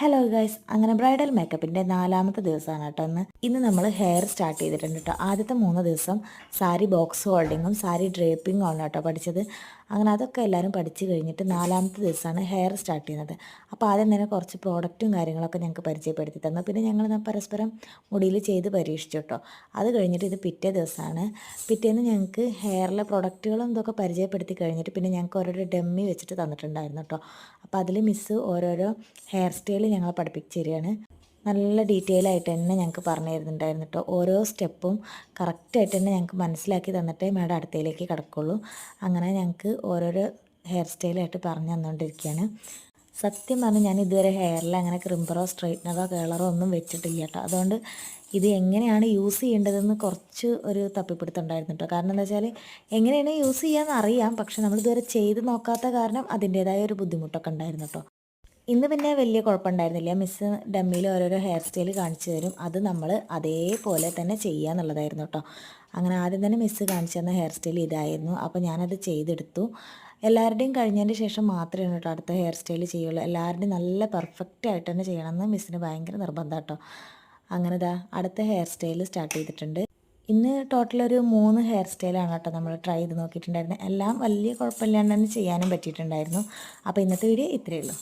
Hello guys, അങ്ങനെ bridal മേക്കപ്പിൻ്റെ 4ാമത്തെ ദിവസമാണ് കേട്ടോ ഇന്ന് നമ്മൾ ഹെയർ സ്റ്റാർട്ട് ചെയ്തിട്ടുണ്ട് കേട്ടോ. ആദ്യത്തെ 3 ദിവസം സാരി ബോക്സ് ഹോൾഡിങ്ങും സാരി ഡ്രേപ്പിങ്ങും ആണ് കേട്ടോ പഠിച്ചത്. അങ്ങനെ അതൊക്കെ എല്ലാവരും പഠിച്ചു കഴിഞ്ഞിട്ട് 4ാമത്തെ ദിവസമാണ് ഹെയർ സ്റ്റാർട്ട് ചെയ്യുന്നത്. അപ്പോൾ ആദ്യം തന്നെ കുറച്ച് പ്രോഡക്റ്റും കാര്യങ്ങളൊക്കെ ഞങ്ങൾക്ക് പരിചയപ്പെടുത്തി തന്നു. പിന്നെ ഞങ്ങൾ പരസ്പരം മുടിയിൽ ചെയ്ത് പരീക്ഷിച്ചു കേട്ടോ. അത് കഴിഞ്ഞിട്ട് ഇത് പിറ്റേ ദിവസമാണ്. പിറ്റേന്ന് ഞങ്ങൾക്ക് ഹെയറിലെ പ്രൊഡക്റ്റുകളും ഇതൊക്കെ പരിചയപ്പെടുത്തി കഴിഞ്ഞിട്ട് പിന്നെ ഞങ്ങൾക്ക് ഓരോരോ ഡമ്മി വെച്ചിട്ട് തന്നിട്ടുണ്ടായിരുന്നു കേട്ടോ. അപ്പോൾ അതിൽ മിസ്സ് ഓരോരോ ഹെയർ സ്റ്റൈൽ ഞങ്ങളെ പഠിപ്പിച്ച് തരികയാണ്. നല്ല ഡീറ്റെയിൽ ആയിട്ട് തന്നെ ഞങ്ങൾക്ക് പറഞ്ഞു തരുന്നുണ്ടായിരുന്നു കേട്ടോ. ഓരോ സ്റ്റെപ്പും കറക്റ്റായിട്ട് തന്നെ ഞങ്ങൾക്ക് മനസ്സിലാക്കി തന്നിട്ടേ മേഡം അടുത്തയിലേക്ക് കിടക്കുള്ളൂ. അങ്ങനെ ഞങ്ങൾക്ക് ഓരോരോ ഹെയർ സ്റ്റൈലായിട്ട് പറഞ്ഞു തന്നുകൊണ്ടിരിക്കുകയാണ്. സത്യം പറഞ്ഞാൽ ഞാൻ ഇതുവരെ ഹെയറിൽ അങ്ങനെ ക്രിമ്പറോ സ്ട്രൈറ്റ്നറോ കേളറോ ഒന്നും വെച്ചിട്ടില്ല കേട്ടോ. അതുകൊണ്ട് ഇത് എങ്ങനെയാണ് യൂസ് ചെയ്യേണ്ടതെന്ന് കുറച്ച് ഒരു തപ്പിപ്പിടുത്തുണ്ടായിരുന്നു കേട്ടോ. കാരണം എന്താ വെച്ചാൽ എങ്ങനെയാണ് യൂസ് ചെയ്യാമെന്ന് അറിയാം, പക്ഷെ നമ്മളിതുവരെ ചെയ്ത് നോക്കാത്ത കാരണം അതിൻ്റേതായ ഒരു ബുദ്ധിമുട്ടൊക്കെ ഉണ്ടായിരുന്നു കേട്ടോ. ഇന്ന് പിന്നെ വലിയ കുഴപ്പമുണ്ടായിരുന്നില്ല. മിസ്സ് ഡമ്മിയിൽ ഓരോരോ ഹെയർ സ്റ്റൈൽ കാണിച്ചു തരും, അത് നമ്മൾ അതേപോലെ തന്നെ ചെയ്യുക എന്നുള്ളതായിരുന്നു കേട്ടോ. അങ്ങനെ ആദ്യം തന്നെ മിസ്സ് കാണിച്ചു തന്ന ഹെയർ സ്റ്റൈൽ ഇതായിരുന്നു. അപ്പോൾ ഞാനത് ചെയ്തെടുത്തു. എല്ലാവരുടെയും കഴിഞ്ഞതിന് ശേഷം മാത്രമേ കേട്ടോ അടുത്ത ഹെയർ സ്റ്റൈൽ ചെയ്യുള്ളൂ. എല്ലാവരുടെയും നല്ല പെർഫെക്റ്റ് ആയിട്ട് തന്നെ ചെയ്യണമെന്ന് മിസ്സിന് ഭയങ്കര നിർബന്ധം കേട്ടോ. അങ്ങനെ അടുത്ത ഹെയർ സ്റ്റൈൽ സ്റ്റാർട്ട് ചെയ്തിട്ടുണ്ട്. ഇന്ന് ടോട്ടൽ ഒരു 3 ഹെയർ സ്റ്റൈലാണ് കേട്ടോ നമ്മൾ ട്രൈ ചെയ്ത് നോക്കിയിട്ടുണ്ടായിരുന്നത്. എല്ലാം വലിയ കുഴപ്പമില്ലാണ്ട് തന്നെ ചെയ്യാനും പറ്റിയിട്ടുണ്ടായിരുന്നു. അപ്പോൾ ഇന്നത്തെ വീഡിയോ ഇത്രയേ ഉള്ളൂ.